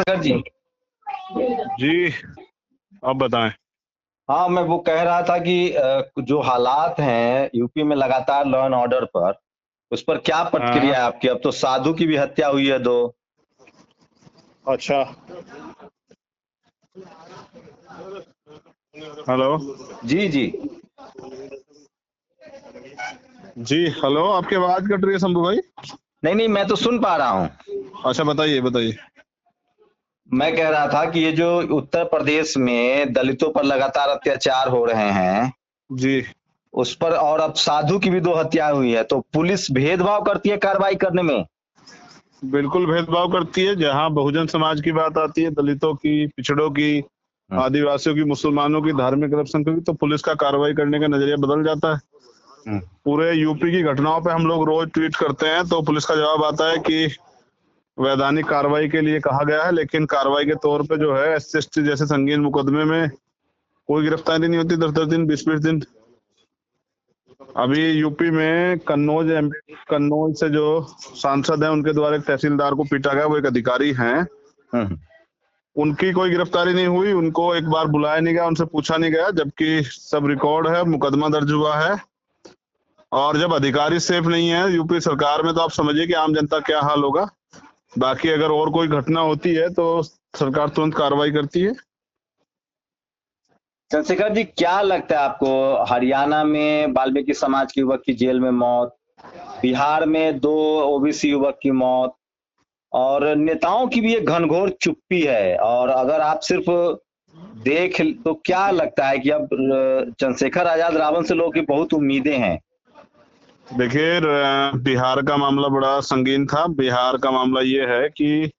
चंद्रशेखर जी। जी, अब बताएं। हाँ, मैं वो कह रहा था कि जो हालात हैं यूपी में लगातार लॉ एंड ऑर्डर पर, उस पर क्या हाँ, प्रतिक्रिया है आपकी? अब तो साधु की भी हत्या हुई है 2। अच्छा। हेलो। जी, जी। जी हेलो, आपकी आवाज कट रही है शंभू भाई। नहीं, नहीं, मैं तो सुन पा रहा हूँ। अच्छा, बताइए बताइए। मैं कह रहा था कि ये जो उत्तर प्रदेश में दलितों पर लगातार अत्याचार हो रहे हैं, जी, उस पर और अब साधु की भी 2 हत्याएँ हुई है, तो पुलिस भेदभाव करती है कार्रवाई करने में? बिल्कुल भेदभाव करती है। जहाँ बहुजन समाज की बात आती है, दलितों की, पिछड़ों की, हुँ, आदिवासियों की, मुसलमानों की, धार्मिक अल्पसंख्यकों की, तो पुलिस का कार्रवाई करने का नजरिया बदल जाता है। हुँ। पूरे यूपी की घटनाओं पे हम लोग रोज ट्वीट करते हैं तो पुलिस का जवाब आता है कि वैधानिक कार्रवाई के लिए कहा गया है, लेकिन कार्रवाई के तौर पे जो है SC/ST जैसे संगीन मुकदमे में कोई गिरफ्तारी नहीं होती। 10-10 दिन, 20-20 दिन। अभी यूपी में कन्नौज से जो सांसद हैं, उनके द्वारा एक तहसीलदार को पीटा गया, वो एक अधिकारी हैं, हुँ, हुँ। उनकी कोई गिरफ्तारी नहीं हुई। उनको एक बार बुलाया नहीं गया, उनसे पूछा नहीं गया, जबकि सब रिकॉर्ड है, मुकदमा दर्ज हुआ है। और जब अधिकारी सेफ नहीं है यूपी सरकार में, तो आप समझिए कि आम जनता क्या हाल होगा। बाकी अगर और कोई घटना होती है तो सरकार तुरंत कार्रवाई करती है। चंद्रशेखर जी, क्या लगता है आपको, हरियाणा में वाल्मीकि समाज के युवक की जेल में मौत, बिहार में 2 ओबीसी युवक की मौत और नेताओं की भी एक घनघोर चुप्पी है, और अगर आप सिर्फ देख तो क्या लगता है कि अब चंद्रशेखर आजाद रावण से लोगों की बहुत उम्मीदें हैं। देखिए, बिहार का मामला बड़ा संगीन था। बिहार का मामला ये है कि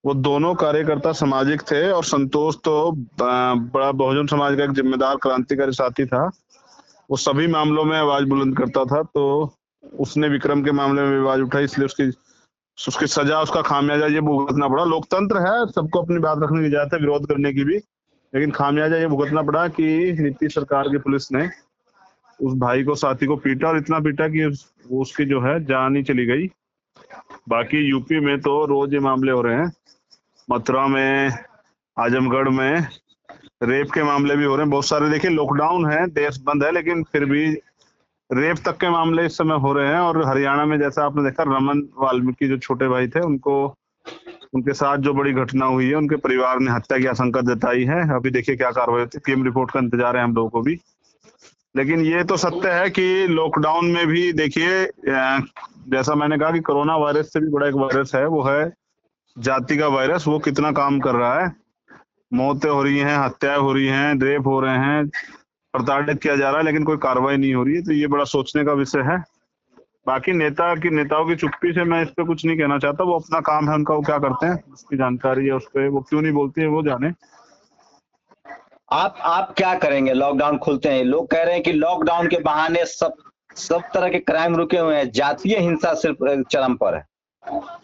वो दोनों कार्यकर्ता सामाजिक थे, और संतोष तो बड़ा बहुजन समाज का एक जिम्मेदार क्रांतिकारी साथी था। वो सभी मामलों में आवाज बुलंद करता था। तो उसने विक्रम के मामले में भी आवाज उठाई, इसलिए उसकी उसकी सजा, उसका खामियाजा ये भुगतना पड़ा। लोकतंत्र है, सबको अपनी बात रखने की इजाजत है, विरोध करने की भी, लेकिन खामियाजा ये भुगतना पड़ा कि नीतीश सरकार की पुलिस ने उस भाई को, साथी को पीटा, और इतना पीटा कि उसकी जो है जान ही चली गई। बाकी यूपी में तो रोज ये मामले हो रहे हैं। मथुरा में, आजमगढ़ में रेप के मामले भी हो रहे हैं बहुत सारे। देखिए, लॉकडाउन है, देश बंद है, लेकिन फिर भी रेप तक के मामले इस समय हो रहे हैं। और हरियाणा में जैसा आपने देखा, रमन वाल्मीकि जो छोटे भाई थे, उनको, उनके साथ जो बड़ी घटना हुई है, उनके परिवार ने हत्या की आशंका जताई है। अभी देखिए क्या कार्रवाई होती है। पीएम रिपोर्ट का इंतजार है हम लोगों को भी। लेकिन ये तो सत्य है कि लॉकडाउन में भी देखिए, जैसा मैंने कहा कि कोरोना वायरस से भी बड़ा एक वायरस है, वो है जाति का वायरस। वो कितना काम कर रहा है। मौतें हो रही हैं, हत्याएं हो रही हैं, रेप हो रहे हैं, प्रताड़ित किया जा रहा है, लेकिन कोई कार्रवाई नहीं हो रही है। तो ये बड़ा सोचने का विषय है। बाकी नेताओं की चुप्पी से मैं इस पे कुछ नहीं कहना चाहता। वो अपना काम है उनका, वो क्या करते हैं उसकी जानकारी है, उस पे वो क्यों नहीं बोलती है वो जाने। आप क्या करेंगे? लॉकडाउन खुलते हैं, लोग कह रहे हैं कि लॉकडाउन के बहाने सब तरह के क्राइम रुके हुए हैं, जातीय हिंसा सिर्फ चरम पर है।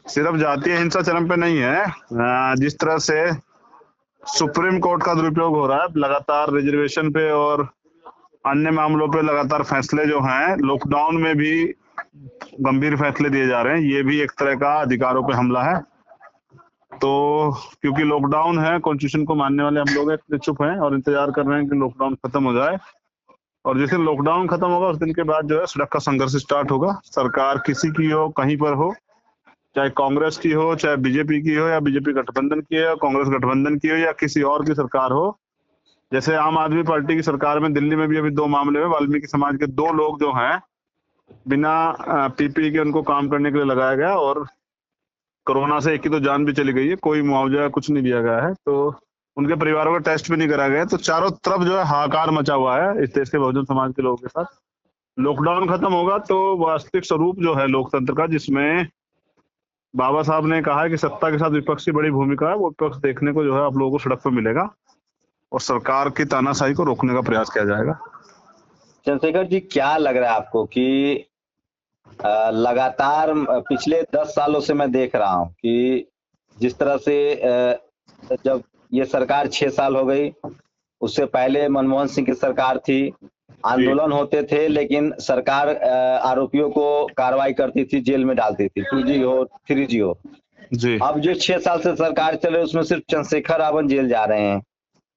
सिर्फ जातीय हिंसा चरम पे नहीं है, जिस तरह से सुप्रीम कोर्ट का दुरुपयोग हो रहा है लगातार रिजर्वेशन पे और अन्य मामलों पे, लगातार फैसले जो हैं, लॉकडाउन में भी गंभीर फैसले दिए जा रहे हैं, ये भी एक तरह का अधिकारों पे हमला है। तो क्योंकि लॉकडाउन है, कॉन्स्टिट्यूशन को मानने वाले हम लोग हैं, इसलिए चुप हैं और इंतजार कर रहे हैं कि लॉकडाउन खत्म हो जाए। और जिस दिन लॉकडाउन खत्म होगा, उस दिन के बाद जो है सड़क का संघर्ष स्टार्ट होगा। सरकार किसी की हो, कहीं पर हो, चाहे कांग्रेस की हो, चाहे बीजेपी की हो, या बीजेपी गठबंधन की हो, कांग्रेस गठबंधन की हो, या किसी और की सरकार हो। जैसे आम आदमी पार्टी की सरकार में दिल्ली में भी अभी 2 मामले में वाल्मीकि समाज के 2 लोग जो हैं, बिना पीपीई के उनको काम करने के लिए लगाया गया, और कोरोना से एक की तो जान भी चली गई है, कोई मुआवजा कुछ नहीं दिया गया है, तो उनके परिवारों का टेस्ट भी नहीं करा गया। तो चारों तरफ जो है हाहाकार मचा हुआ है इस देश के बहुजन समाज के लोगों के साथ। लॉकडाउन खत्म होगा तो वास्तविक स्वरूप जो है लोकतंत्र का, जिसमें बाबा साहब ने कहा है कि सत्ता के साथ विपक्ष की बड़ी भूमिका है, वो विपक्ष देखने को जो है आप लोगों को सड़क पर मिलेगा, और सरकार की तानाशाही को रोकने का प्रयास किया जाएगा। चंद्रशेखर जी, क्या लग रहा है आपको कि लगातार पिछले 10 सालों से मैं देख रहा हूं कि जिस तरह से जब ये सरकार 6 साल हो गई, उससे पहले मनमोहन सिंह की सरकार थी, जी, आंदोलन होते थे, लेकिन सरकार आरोपियों को कार्रवाई करती थी, जेल में डालती थी, 2G हो 3G हो। जी अब जो 6 साल से सरकार चल रही है उसमें सिर्फ चंद्रशेखर रावत जेल जा रहे हैं।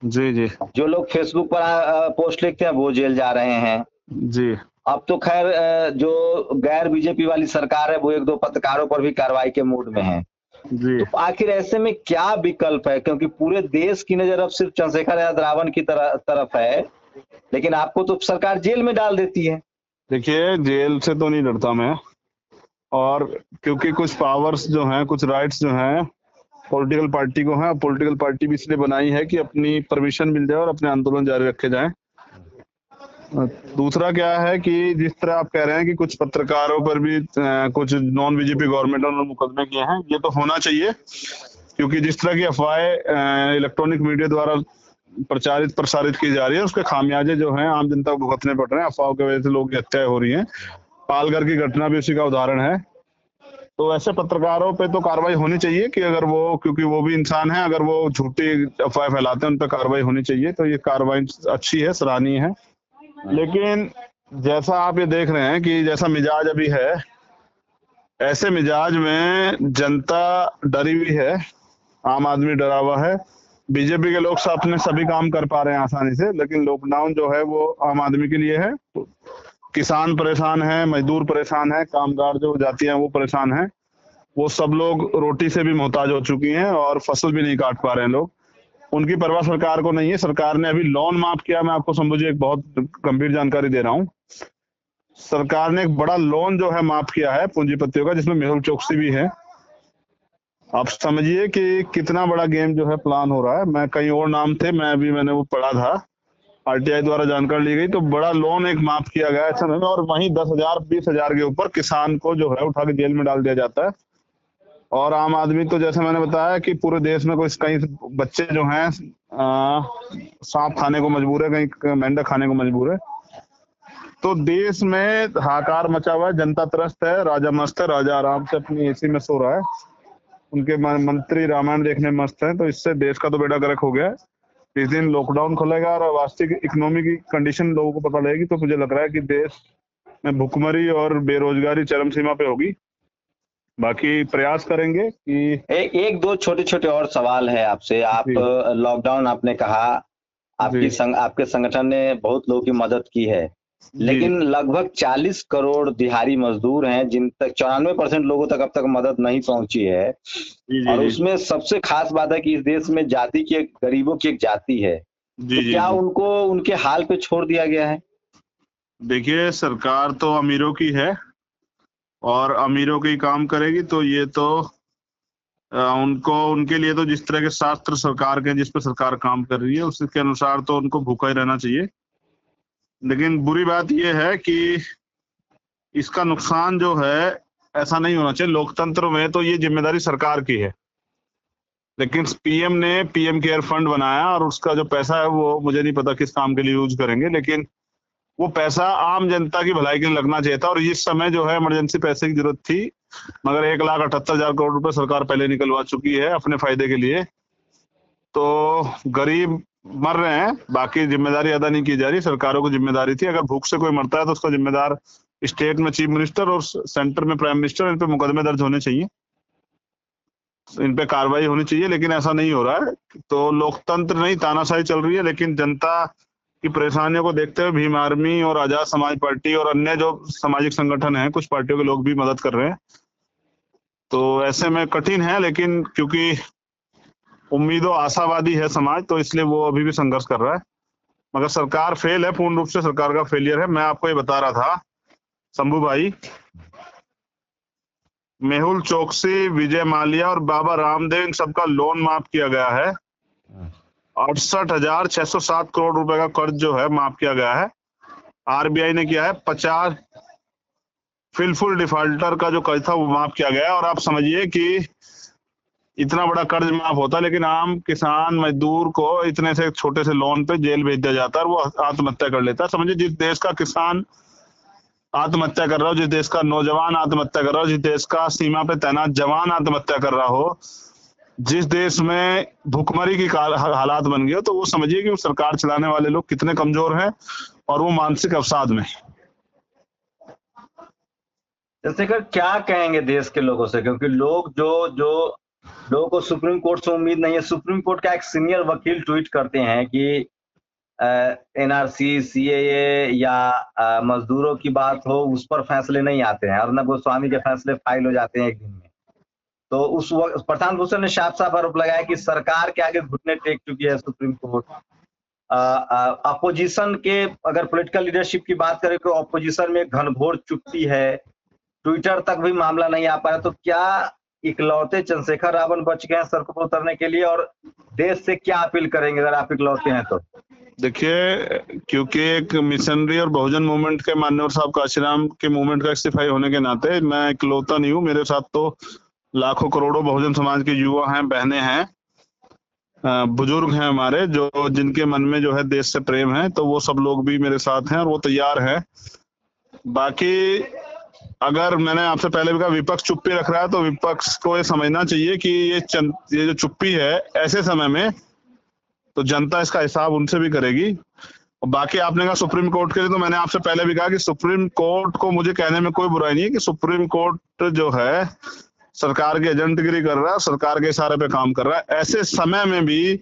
जी जी जो लोग फेसबुक पर पोस्ट लिखते हैं वो जेल जा रहे हैं। जी अब तो खैर जो गैर बीजेपी वाली सरकार है वो 1-2 पत्रकारों पर भी कार्रवाई के मूड में है। जी। तो आखिर ऐसे में क्या विकल्प है, क्योंकि पूरे देश की नजर अब सिर्फ चंद्रशेखर यादव रावत की तरफ है, लेकिन आपको तो सरकार जेल में डाल देती है। देखिए, जेल से तो नहीं डरता मैं, और क्योंकि कुछ पावर्स जो हैं, कुछ राइट्स जो हैं पॉलिटिकल पार्टी को हैं। पॉलिटिकल पार्टी भी इसलिए बनाई है कि अपनी परमिशन मिल जाए और अपने आंदोलन जारी रखे जाएं। दूसरा क्या है कि जिस तरह आप कह रहे हैं कि कुछ पत्रकारों पर भी कुछ नॉन बीजेपी गवर्नमेंट ने मुकदमे किए हैं, ये तो होना चाहिए, क्योंकि जिस तरह की अफवाहें इलेक्ट्रॉनिक मीडिया द्वारा प्रसारित की जा रही है, उसके खामियाजे जो हैं आम जनता को भुगतने पड़ रहे हैं। अफवाहों की वजह से लोगों की हत्याएं हो रही हैं। पालघर की घटना भी उसी का उदाहरण है। तो ऐसे पत्रकारों पे तो कार्रवाई होनी चाहिए कि अगर वो, क्योंकि वो भी इंसान है, अगर वो झूठी अफवाह फैलाते हैं उन पर कार्रवाई होनी चाहिए। तो ये कार्रवाई अच्छी है, सराहनीय है। लेकिन जैसा आप ये देख रहे हैं कि जैसा मिजाज अभी है, ऐसे मिजाज में जनता डरी हुई है, आम आदमी डरा हुआ है। बीजेपी के लोग अपने सभी काम कर पा रहे हैं आसानी से, लेकिन लॉकडाउन जो है वो आम आदमी के लिए है। किसान परेशान है, मजदूर परेशान है, कामगार जो जातियां वो परेशान है। वो सब लोग रोटी से भी मोहताज हो चुकी हैं और फसल भी नहीं काट पा रहे हैं लोग। उनकी परवाह सरकार को नहीं है। सरकार ने अभी लोन माफ किया। मैं आपको शंभू जी एक बहुत गंभीर जानकारी दे रहा हूँ। सरकार ने एक बड़ा लोन जो है माफ किया है पूंजीपतियों का, जिसमें मेहुल चोकसी भी है। आप समझिए कि कितना बड़ा गेम जो है प्लान हो रहा है। मैं कई और नाम थे, मैंने वो पढ़ा था, आरटीआई द्वारा जानकारी ली गई। तो बड़ा लोन एक माफ किया गया है समय में, और वहीं 10,000 20,000 के ऊपर किसान को जो है उठा के जेल में डाल दिया जाता है। और आम आदमी तो जैसे मैंने बताया कि पूरे देश में कई बच्चे जो हैं सांप खाने को मजबूर है, कहीं मेंढक खाने को मजबूर है। तो देश में हाहाकार मचा हुआ है, जनता त्रस्त है, राजा मस्त है, राजा आराम से अपनी एसी में सो रहा है, उनके मंत्री रामायण देखने में मस्त हैं। तो इससे देश का तो बेड़ा गर्क हो गया है। इस दिन लॉकडाउन खुलेगा और वास्तविक इकोनॉमी की कंडीशन लोगों को पता लगेगी, तो मुझे लग रहा है कि देश में भुखमरी और बेरोजगारी चरम सीमा पे होगी। बाकी प्रयास करेंगे कि एक दो छोटे छोटे और सवाल है आपसे। आप लॉकडाउन आपने कहा, आपके संगठन ने बहुत लोगों की मदद की है, लेकिन लगभग 40 करोड़ दिहाड़ी मजदूर हैं जिन तक 94% लोगों तक अब तक मदद नहीं पहुंची है। और उसमें सबसे खास बात है कि इस देश में जाति की, गरीबों की एक जाति है। तो क्या उनको उनके हाल पे छोड़ दिया गया है? देखिए, सरकार तो अमीरों की है और अमीरों के ही काम करेगी। तो ये तो उनके लिए तो जिस तरह के शास्त्र सरकार के, जिस पर सरकार काम कर रही है, उसके अनुसार तो उनको भूखा ही रहना चाहिए। लेकिन बुरी बात यह है कि इसका नुकसान जो है ऐसा नहीं होना चाहिए। लोकतंत्र में तो ये जिम्मेदारी सरकार की है, लेकिन पीएम ने पीएम केयर फंड बनाया और उसका जो पैसा है वो मुझे नहीं पता किस काम के लिए यूज करेंगे, लेकिन वो पैसा आम जनता की भलाई के लिए लगना चाहिए था। और इस समय जो है इमरजेंसी पैसे की जरूरत थी, मगर 1,78,000 करोड़ रुपए सरकार पहले निकलवा चुकी है अपने फायदे के लिए। तो गरीब मर रहे हैं, बाकी जिम्मेदारी अदा नहीं की जा रही। सरकारों की जिम्मेदारी थी, अगर भूख से कोई मरता है तो उसका जिम्मेदार स्टेट में चीफ मिनिस्टर और सेंटर में प्राइम मिनिस्टर। इन पे मुकदमे दर्ज होने चाहिए, इन पे कार्रवाई होनी चाहिए, लेकिन ऐसा नहीं हो रहा है। तो लोकतंत्र नहीं, तानाशाही चल रही है। लेकिन जनता की परेशानियों को देखते हुए भीम आर्मी और आजाद समाज पार्टी और अन्य जो सामाजिक संगठन हैं, कुछ पार्टियों के लोग भी मदद कर रहे हैं। तो ऐसे में कठिन है, लेकिन क्योंकि उम्मीदों आशावादी है समाज, तो इसलिए वो अभी भी संघर्ष कर रहा है। मगर सरकार फेल है, पूर्ण रूप से सरकार का फेलियर है। मैं आपको ये बता रहा था शंभू भाई, मेहुल चोकसी, विजय माल्या और बाबा रामदेव, इन सबका लोन माफ किया गया है। 68,607 करोड़ रुपए का कर्ज जो है माफ किया गया है। आरबीआई ने किया है। 50 फिलफुल डिफॉल्टर का जो कर्ज था वो माफ किया गया है। और आप समझिए कि इतना बड़ा कर्ज माफ होता है, लेकिन आम किसान मजदूर को इतने से छोटे से लोन पे जेल भेज दिया जाता है और वो आत्महत्या कर लेता है। समझिए, जिस देश का किसान आत्महत्या कर रहा हो, जिस देश का नौजवान आत्महत्या कर रहा हो, जिस देश का सीमा पे तैनात जवान आत्महत्या कर रहा हो, जिस देश में भुखमरी की हालात बन गई हो, तो वो समझिए कि वो सरकार चलाने वाले लोग कितने कमजोर हैं और वो मानसिक अवसाद में। चंद्रशेखर, क्या कहेंगे देश के लोगों से, क्योंकि लोग जो लोगों को सुप्रीम कोर्ट से उम्मीद नहीं है। सुप्रीम कोर्ट का एक सीनियर वकील ट्वीट करते हैं कि एनआरसी, सीएए या मजदूरों की बात हो, उस पर फैसले नहीं आते हैं। अर्नब गोस्वामी के फैसले फाइल हो जाते हैं एक दिन में। तो उस वक्त प्रशांत भूषण ने साफ साफ आरोप लगाया कि सरकार के आगे घुटने टेक चुकी है सुप्रीम कोर्ट। अपोजिशन के, अगर पॉलिटिकल लीडरशिप की बात करें तो अपोजिशन में घनघोर चुप्पी है, ट्विटर तक भी मामला नहीं आ पा रहा। तो क्या इकलौते चंद्रशेखर रावण बच गए हैं सड़कों पर उतरने के लिए, और देश से क्या अपील करेंगे अगर आप इकलौते हैं तो? देखिए, क्योंकि एक मिशनरी और बहुजन मूवमेंट के मान्यवर साहब काशीराम के मूवमेंट का सिपाही होने के नाते मैं इकलौता नहीं हूँ। मेरे साथ तो लाखों करोड़ों बहुजन समाज के युवा हैं, बहनें हैं, बुजुर्ग हैं हमारे, जो जिनके मन में जो है देश से प्रेम है। तो वो सब लोग भी मेरे साथ हैं और वो तैयार है। बाकी अगर मैंने आपसे पहले भी कहा विपक्ष चुप्पी रख रहा है, तो विपक्ष को ये समझना चाहिए कि ये जो चुप्पी है ऐसे समय में, तो जनता इसका हिसाब उनसे भी करेगी। और बाकी आपने कहा सुप्रीम कोर्ट के लिए, तो मैंने आपसे पहले भी कहा कि सुप्रीम कोर्ट को मुझे कहने में कोई बुराई नहीं है कि सुप्रीम कोर्ट जो है सरकार की एजेंटगिरी कर रहा है, सरकार के इशारे पे काम कर रहा है। ऐसे समय में भी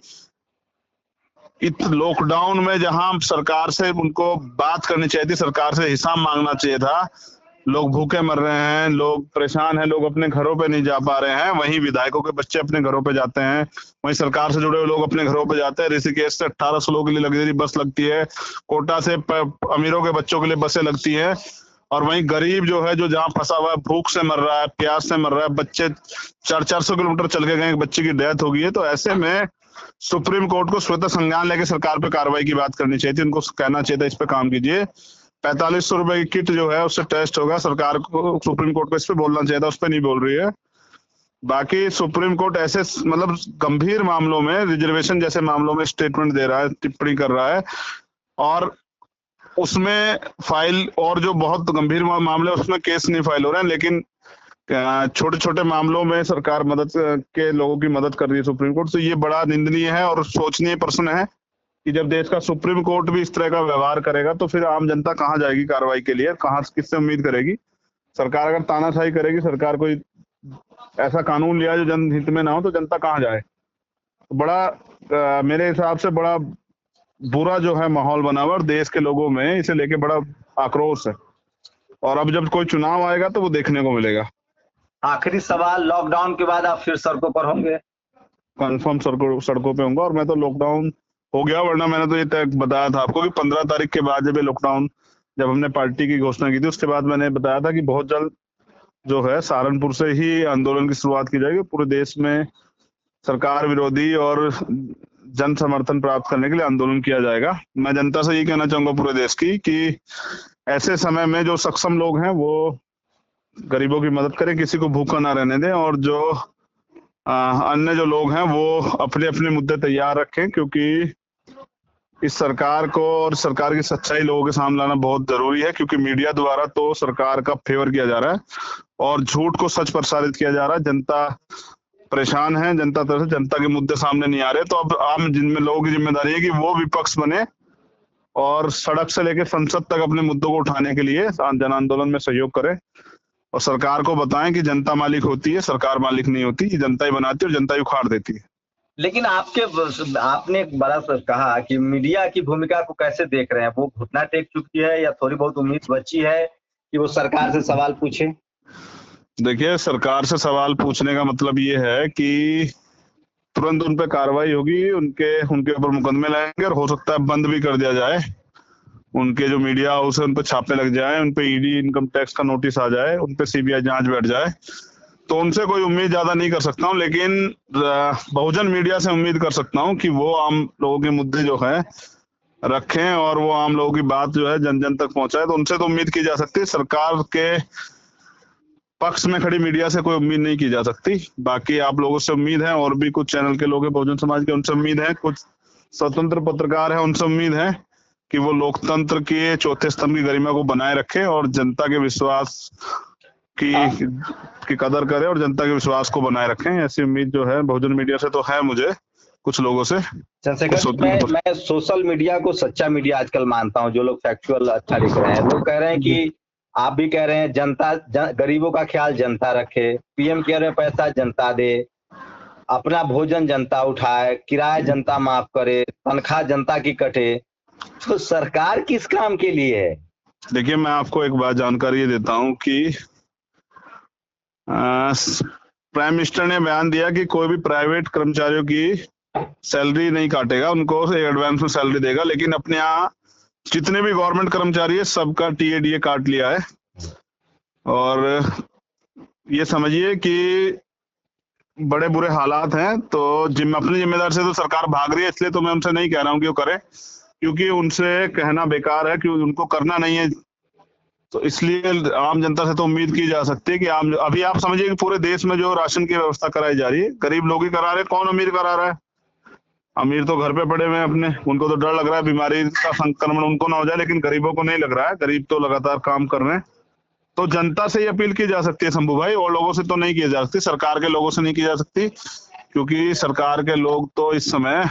लॉकडाउन में जहां सरकार से उनको बात करनी चाहिए थी, सरकार से हिसाब मांगना चाहिए था, लोग भूखे मर रहे हैं, लोग परेशान हैं, लोग अपने घरों पे नहीं जा पा रहे हैं, वहीं विधायकों के बच्चे अपने घरों पे जाते हैं, वहीं सरकार से जुड़े हुए लोग अपने घरों पे जाते हैं। ऋषिकेश से 1800 लोगों के लिए लग्जरी बस लगती है, कोटा से अमीरों के बच्चों के लिए बसें लगती हैं, और वहीं गरीब जो है, जो जहां फंसा हुआ है, भूख से मर रहा है, प्यास से मर रहा है, बच्चे 400 किलोमीटर चल के गए, एक बच्चे की डेथ हो गई है। तो ऐसे में सुप्रीम कोर्ट को स्वतः संज्ञान लेके सरकार पे कार्रवाई की बात करनी चाहिए थी, उनको कहना चाहिए था इस पे काम कीजिए। 4500 रुपए की किट जो है उससे टेस्ट होगा, सरकार को, सुप्रीम कोर्ट को इस पे बोलना चाहिए था, उस पे नहीं बोल रही है। बाकी सुप्रीम कोर्ट ऐसे मतलब गंभीर मामलों में, रिजर्वेशन जैसे मामलों में स्टेटमेंट दे रहा है, टिप्पणी कर रहा है, और उसमें फाइल, और जो बहुत गंभीर मामले उसमें केस नहीं फाइल हो रहे हैं, लेकिन छोटे छोटे मामलों में सरकार मदद के लोगों की मदद कर रही है सुप्रीम कोर्ट। तो ये बड़ा निंदनीय है और सोचनीय प्रश्न है कि जब देश का सुप्रीम कोर्ट भी इस तरह का व्यवहार करेगा तो फिर आम जनता कहाँ जाएगी कार्रवाई के लिए, कहाँ किससे उम्मीद करेगी? सरकार अगर तानाशाही करेगी, सरकार कोई ऐसा कानून लिया जो जनहित में ना हो, तो जनता कहाँ जाए? बड़ा मेरे हिसाब से बड़ा बुरा जो है माहौल बना हुआ और देश के लोगों में इसे लेके बड़ा आक्रोश है, और अब जब कोई चुनाव आएगा तो वो देखने को मिलेगा। आखिरी सवाल, लॉकडाउन के बाद आप फिर सड़कों पर होंगे? कंफर्म सड़कों पे होऊंगा, और मैं तो लॉकडाउन हो गया, वरना मैंने तो ये तय बताया था आपको कि 15 तारीख के बाद जब ये लॉकडाउन, जब हमने पार्टी की घोषणा की थी, उसके बाद मैंने बताया था कि बहुत जल्द जो है सहारनपुर से ही आंदोलन की शुरुआत की जाएगी। पूरे देश में सरकार विरोधी और जन समर्थन प्राप्त करने के लिए आंदोलन किया जाएगा। मैं जनता से ये कहना चाहूंगा पूरे देश की कि ऐसे समय में जो सक्षम लोग हैं वो गरीबों की मदद करें, किसी को भूखा ना रहने दें, और जो अन्य जो लोग हैं वो अपने अपने मुद्दे तैयार रखें, क्योंकि इस सरकार को और सरकार की सच्चाई लोगों के सामने लाना बहुत जरूरी है। क्योंकि मीडिया द्वारा तो सरकार का फेवर किया जा रहा है और झूठ को सच प्रसारित किया जा रहा है। जनता परेशान है, जनता तरह से जनता के मुद्दे सामने नहीं आ रहे। तो अब आम जिनमें लोगों की जिम्मेदारी है कि वो विपक्ष बने और सड़क से लेकर संसद तक अपने मुद्दों को उठाने के लिए जन आंदोलन में सहयोग करें, और सरकार को बताएं कि जनता मालिक होती है, सरकार मालिक नहीं होती, जनता ही बनाती है और जनता ही उखाड़ देती है। लेकिन आपने एक बड़ा कहा कि मीडिया की भूमिका को कैसे देख रहे हैं? वो घुटना टेक चुकी है या थोड़ी बहुत उम्मीद बची है कि वो सरकार से सवाल पूछे? देखिए, सरकार से सवाल पूछने का मतलब ये है कि तुरंत उन पे कार्रवाई होगी, उनके ऊपर मुकदमे लाएंगे, और हो सकता है बंद भी कर दिया जाए। उनके जो मीडिया हाउस है उन पे छापे लग जाए, उन पे ईडी इनकम टैक्स का नोटिस आ जाए, उन पे सीबीआई जांच बैठ जाए। तो उनसे कोई उम्मीद ज्यादा नहीं कर सकता हूँ, लेकिन बहुजन मीडिया से उम्मीद कर सकता हूँ कि वो आम लोगों के मुद्दे जो है रखें और वो आम लोगों की बात जो है जन जन तक पहुंचाए। तो उनसे तो उम्मीद की जा सकती है, सरकार के पक्ष में खड़ी मीडिया से कोई उम्मीद नहीं की जा सकती। बाकी आप लोगों से उम्मीद है, और भी कुछ चैनल के लोग हैं बहुजन समाज के, उनसे उम्मीद है, कुछ स्वतंत्र पत्रकार हैं, उनसे उम्मीद है कि वो लोकतंत्र के चौथे स्तंभ की गरिमा को बनाए रखें और जनता के विश्वास की कदर करें और जनता के विश्वास को बनाए रखें। ऐसी उम्मीद जो है बहुजन मीडिया से तो है मुझे, कुछ लोगों से। चंद्रशेखर, मैं सोशल मीडिया को सच्चा मीडिया आजकल मानता हूं, जो लोग फैक्चुअल अच्छा लिख रहे हैं। लोग कह रहे हैं कि आप भी कह रहे हैं गरीबों का ख्याल जनता रखे, पीएम कह रहे पैसा जनता दे, अपना भोजन जनता उठाए, किराया जनता माफ करे, तनख्वाह जनता की कटे, तो सरकार किस काम के लिए है? देखिए, मैं आपको एक बात जानकारी ये देता हूँ कि प्राइम मिनिस्टर ने बयान दिया कि कोई भी प्राइवेट कर्मचारियों की सैलरी नहीं काटेगा, उनको एडवांस में सैलरी देगा, लेकिन अपने यहाँ जितने भी गवर्नमेंट कर्मचारी है सबका टीएडीए काट लिया है। और ये समझिए कि बड़े बुरे हालात हैं। तो अपनी जिम्मेदारी से तो सरकार भाग रही है, इसलिए तो मैं उनसे नहीं कह रहा हूँ कि वो करे, क्योंकि उनसे कहना बेकार है कि उनको करना नहीं है। तो इसलिए आम जनता से तो उम्मीद की जा सकती है कि अभी आप समझिए कि पूरे देश में जो राशन की व्यवस्था कराई जा रही है, गरीब लोग ही करा रहे हैं। कौन अमीर करा रहा है? अमीर तो घर पे पड़े हुए हैं अपने, उनको तो डर लग रहा है बीमारी का संक्रमण उनको ना हो जाए, लेकिन गरीबों को नहीं लग रहा है। गरीब तो लगातार काम कर रहे हैं। तो जनता से ही अपील की जा सकती है शंभू भाई, और लोगों से तो नहीं की जा सकती, सरकार के लोगों से नहीं की जा सकती, क्योंकि सरकार के लोग तो इस समय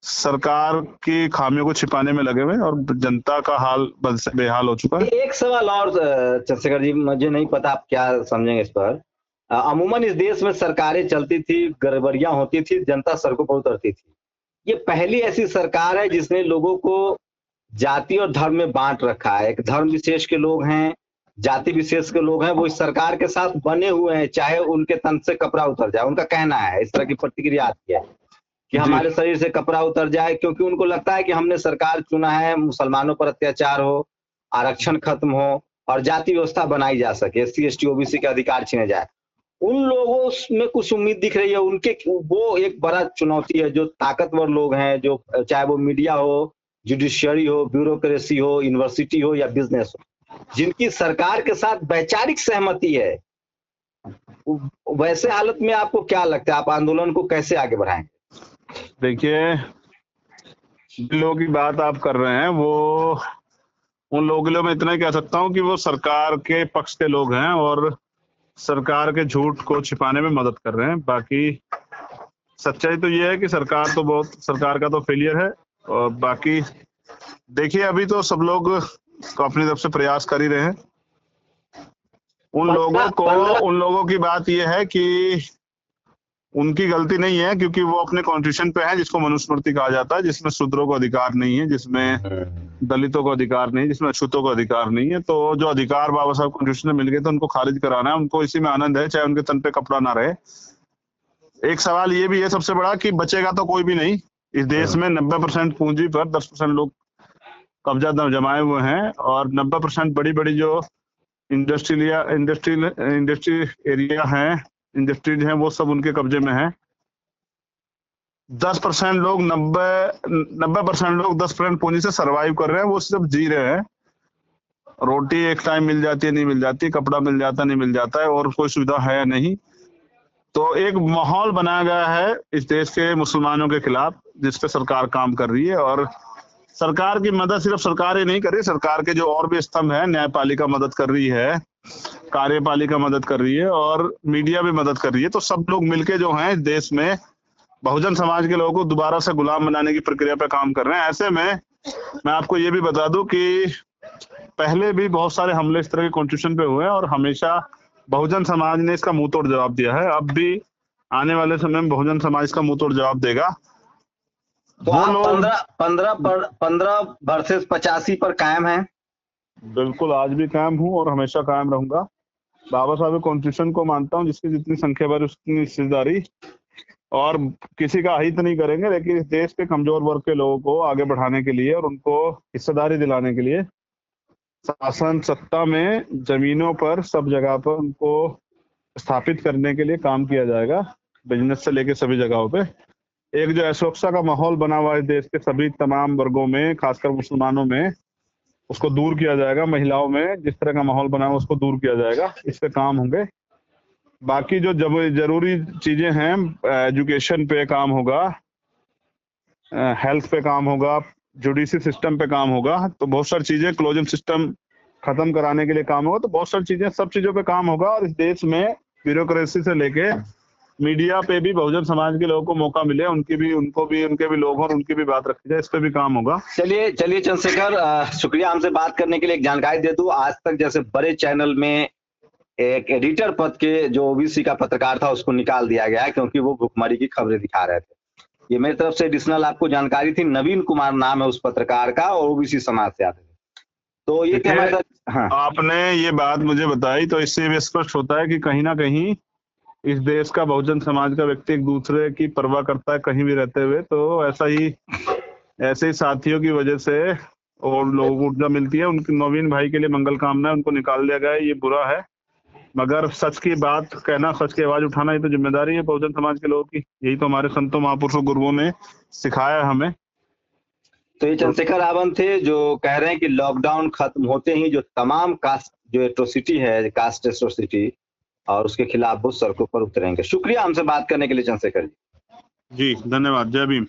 सरकार की खामियों को छिपाने में लगे हुए हैं और जनता का हाल बेहाल हो चुका है। एक सवाल और चंद्रशेखर जी, मुझे नहीं पता आप क्या समझेंगे इस पर। अमूमन इस देश में सरकारें चलती थी, गड़बड़ियां होती थी, जनता सड़कों पर उतरती थी। ये पहली ऐसी सरकार है जिसने लोगों को जाति और धर्म में बांट रखा है। एक धर्म विशेष के लोग हैं, जाति विशेष के लोग हैं, वो इस सरकार के साथ बने हुए हैं, चाहे उनके तन से कपड़ा उतर जाए। उनका कहना है, इस तरह की प्रतिक्रिया आती है कि हमारे शरीर से कपड़ा उतर जाए, क्योंकि उनको लगता है कि हमने सरकार चुना है, मुसलमानों पर अत्याचार हो, आरक्षण खत्म हो और जाति व्यवस्था बनाई जा सके, एससी एसटी ओबीसी के अधिकार छीने जाए। उन लोगों में कुछ उम्मीद दिख रही है उनके, वो एक बड़ा चुनौती है। जो ताकतवर लोग हैं, जो चाहे वो मीडिया हो, जुडिशियरी हो, ब्यूरोक्रेसी हो, यूनिवर्सिटी हो या बिजनेस हो, जिनकी सरकार के साथ वैचारिक सहमति है, वैसे हालत में आपको क्या लगता है, आप आंदोलन को कैसे आगे बढ़ाएंगे? देखिए, जिन लोगों की बात आप कर रहे हैं वो उन लोगों के लिए मैं इतना ही कह सकता हूं कि वो सरकार के पक्ष के लोग हैं और सरकार के झूठ को छिपाने में मदद कर रहे हैं। बाकी सच्चाई तो ये है कि सरकार का तो फेलियर है। और बाकी देखिए, अभी तो सब लोग अपनी तरफ से प्रयास कर ही रहे हैं। उन लोगों की बात यह है कि उनकी गलती नहीं है, क्योंकि वो अपने कॉन्स्टिट्यूशन पे है, जिसको मनुस्मृति कहा जाता है, जिसमें शूद्रों को अधिकार नहीं है, जिसमें दलितों को अधिकार नहीं, जिसमें अछूतों को अधिकार नहीं है। तो जो अधिकार बाबा साहब कॉन्स्टिट्यूशन में मिल गए तो उनको खारिज कराना है, उनको इसी में आनंद है, चाहे उनके तन पे कपड़ा ना रहे। एक सवाल ये भी है सबसे बड़ा कि बचेगा तो कोई भी नहीं। इस देश में 90% पूंजी पर 10% लोग कब्जा जमाए हुए हैं, और 90% बड़ी बड़ी जो इंडस्ट्री एरिया है, इंडस्ट्रीज हैं, वो सब उनके कब्जे में है। 10% लोग 10% पूंजी से सरवाइव कर रहे हैं, वो सब जी रहे हैं। रोटी एक टाइम मिल जाती है, नहीं मिल जाती, कपड़ा मिल जाता नहीं मिल जाता है, और कोई सुविधा है नहीं। तो एक माहौल बनाया गया है इस देश के मुसलमानों के खिलाफ, जिसपे सरकार काम कर रही है। और सरकार की मदद सिर्फ सरकार ही नहीं कर रही, सरकार के जो और भी स्तंभ है, न्यायपालिका मदद कर रही है, कार्यपालिका मदद कर रही है, और मीडिया भी मदद कर रही है। तो सब लोग मिलके जो हैं इस देश में बहुजन समाज के लोगों को दोबारा से गुलाम बनाने की प्रक्रिया पे काम कर रहे हैं। ऐसे में मैं आपको ये भी बता दूं कि पहले भी बहुत सारे हमले इस तरह के कॉन्स्टिट्यूशन पे हुए हैं, और हमेशा बहुजन समाज ने इसका मुंह तोड़ जवाब दिया है। अब भी आने वाले समय में बहुजन समाज इसका मुंह तोड़ जवाब देगा। तो आप 15 वर्सेस 85 पर कायम हैं? बिल्कुल, आज भी कायम हूँ और हमेशा कायम रहूंगा। बाबा साहब कॉन्स्टिट्यूशन को मानता हूँ, जिसकी जितनी संख्या बढ़ी उतनी हिस्सेदारी, और किसी का हित नहीं करेंगे, लेकिन इस देश के कमजोर वर्ग के लोगों को आगे बढ़ाने के लिए और उनको हिस्सेदारी दिलाने के लिए शासन सत्ता में जमीनों पर सब जगह पर उनको स्थापित करने के लिए काम किया जाएगा, बिजनेस से लेके सभी जगहों पे। एक जो असुरक्षा का माहौल बना हुआ है देश के सभी तमाम वर्गों में, खासकर मुसलमानों में, उसको दूर किया जाएगा। महिलाओं में जिस तरह का माहौल बना हुआ उसको दूर किया जाएगा, इस पे काम होंगे। बाकी जो जरूरी चीजें हैं, एजुकेशन पे काम होगा, हेल्थ पे काम होगा, जुडिशरी सिस्टम पे काम होगा, तो बहुत सारी चीजें, क्लोजन सिस्टम खत्म कराने के लिए काम होगा, तो बहुत सारी चीजें, सब चीजों पे काम होगा। और इस देश में ब्यूरोक्रेसी से लेके मीडिया पे भी बहुजन समाज के लोगों को मौका मिले, उनके भी लोग और उनकी भी बात रखी जाए, इस पे भी काम होगा। चलिए चंद्रशेखर, शुक्रिया हमसे बात करने के लिए। एक जानकारी दे दूं, आज तक जैसे बड़े चैनल में एक एडिटर पद के जो ओबीसी का पत्रकार था उसको निकाल दिया गया है, क्योंकि वो भुखमरी की खबरें दिखा रहे थे। ये मेरी तरफ से एडिशनल आपको जानकारी थी। नवीन कुमार नाम है उस पत्रकार का और ओबीसी समाज से आते थे। तो ये क्या हमारे साथ। हाँ, आपने ये बात मुझे बताई तो इससे भी स्पष्ट होता है कि कहीं ना कहीं इस देश का बहुजन समाज का व्यक्ति एक दूसरे की परवाह करता है कहीं भी रहते हुए। तो ऐसे ही साथियों की वजह से और लोगों को ऊर्जा मिलती है। उनके नवीन भाई के लिए मंगल कामना है, उनको निकाल दिया गया है, ये बुरा है। मगर सच की बात कहना, सच की आवाज उठाना, ये तो जिम्मेदारी है बहुजन समाज के लोगों की। यही तो हमारे संतों महापुरुषों गुरुओं ने सिखाया हमें। तो ये चंद्रशेखर रावण थे जो कह रहे हैं कि लॉकडाउन खत्म होते ही जो तमाम कास्ट जो एट्रोसिटी है, कास्ट एट्रोसिटी, और उसके खिलाफ वो सड़कों पर उतरेंगे। शुक्रिया हमसे बात करने के लिए चंद्रशेखर जी। जी धन्यवाद। जय भीम।